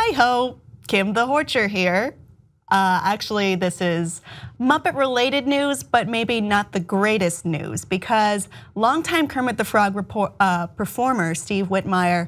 Hi-ho, Kim the Horcher here. Actually, this is Muppet-related news, but maybe not the greatest news because longtime Kermit the Frog performer Steve Whitmire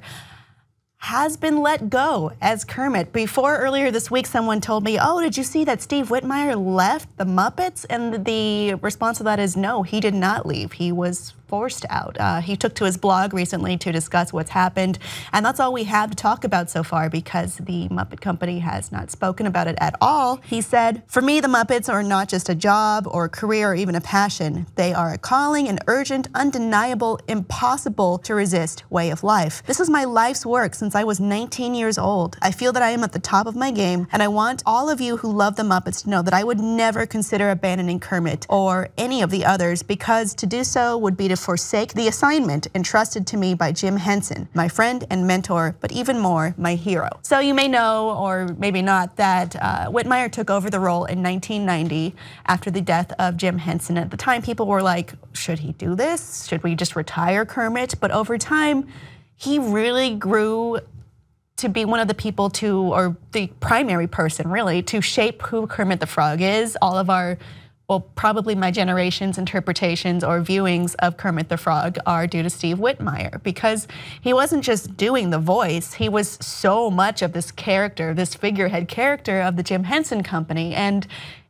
has been let go as Kermit. Before earlier this week, someone told me, oh, did you see that Steve Whitmire left the Muppets? And the response to that is no, he did not leave. He was forced out. He took to his blog recently to discuss what's happened. And that's all we have to talk about so far because the Muppet Company has not spoken about it at all. He said, for me, the Muppets are not just a job or a career or even a passion. They are a calling, an urgent, undeniable, impossible to resist way of life. This is my life's work since I was 19 years old. I feel that I am at the top of my game, and I want all of you who love the Muppets to know that I would never consider abandoning Kermit or any of the others because to do so would be to forsake the assignment entrusted to me by Jim Henson, my friend and mentor, but even more, my hero. So you may know, or maybe not, that Whitmire took over the role in 1990 after the death of Jim Henson. At the time, people were like, should he do this? Should we just retire Kermit? But over time, he really grew to be one of the people or the primary person really, to shape who Kermit the Frog is. All of our, well, probably my generation's interpretations or viewings of Kermit the Frog are due to Steve Whitmire because he wasn't just doing the voice, he was so much of this character, this figurehead character of the Jim Henson Company. And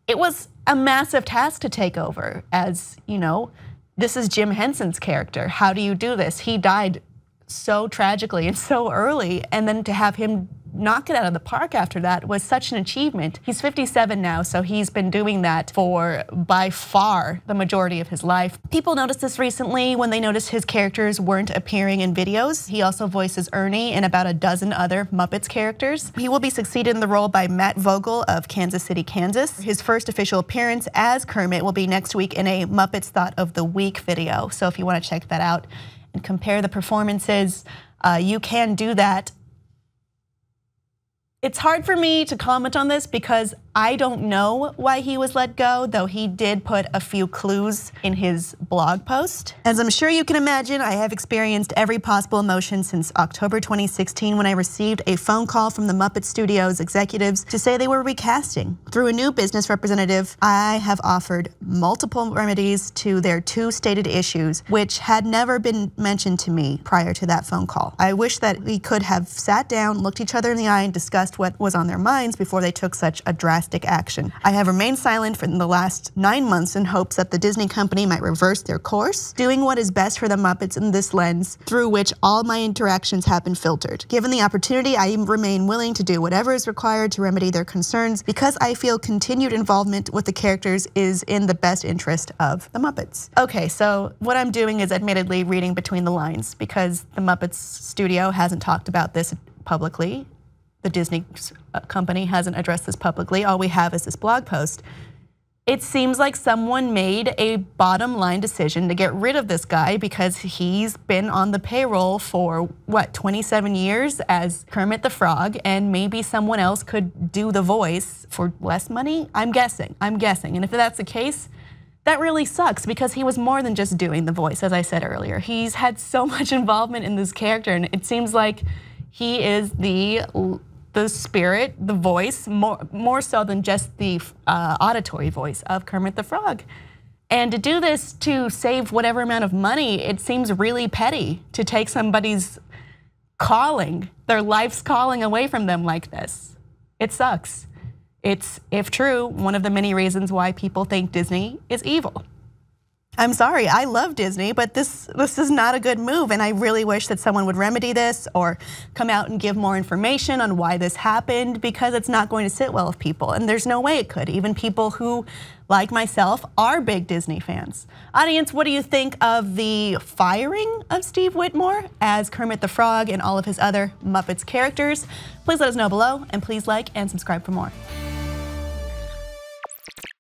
it was a massive task to take over as, you know, this is Jim Henson's character. How do you do this? He died so tragically and so early, and then to have him knock it out of the park after that was such an achievement. He's 57 now, so he's been doing that for by far the majority of his life. People noticed this recently when they noticed his characters weren't appearing in videos. He also voices Ernie and about a dozen other Muppets characters. He will be succeeded in the role by Matt Vogel of Kansas City, Kansas. His first official appearance as Kermit will be next week in a Muppets Thought of the Week video. So if you want to check that out and compare the performances, you can do that. It's hard for me to comment on this because I don't know why he was let go, though he did put a few clues in his blog post. As I'm sure you can imagine, I have experienced every possible emotion since October 2016 when I received a phone call from the Muppet Studios executives to say they were recasting. Through a new business representative, I have offered multiple remedies to their two stated issues, which had never been mentioned to me prior to that phone call. I wish that we could have sat down, looked each other in the eye, and discussed what was on their minds before they took such a drastic action. I have remained silent for the last 9 months in hopes that the Disney company might reverse their course, doing what is best for the Muppets in this lens through which all my interactions have been filtered. Given the opportunity, I remain willing to do whatever is required to remedy their concerns because I feel continued involvement with the characters is in the best interest of the Muppets. Okay, so what I'm doing is admittedly reading between the lines because the Muppets studio hasn't talked about this publicly. The Disney company hasn't addressed this publicly. All we have is this blog post. It seems like someone made a bottom line decision to get rid of this guy because he's been on the payroll for, what, 27 years as Kermit the Frog, and maybe someone else could do the voice for less money? I'm guessing. And if that's the case, that really sucks because he was more than just doing the voice, as I said earlier. He's had so much involvement in this character, and it seems like he is the spirit, the voice, more so than just the auditory voice of Kermit the Frog. And to do this to save whatever amount of money, it seems really petty to take somebody's calling, their life's calling away from them like this. It sucks. It's, if true, one of the many reasons why people think Disney is evil. I'm sorry, I love Disney, but this is not a good move, and I really wish that someone would remedy this or come out and give more information on why this happened because it's not going to sit well with people, and there's no way it could. Even people who, like myself, are big Disney fans. Audience, what do you think of the firing of Steve Whitmire as Kermit the Frog and all of his other Muppets characters? Please let us know below, and please like and subscribe for more.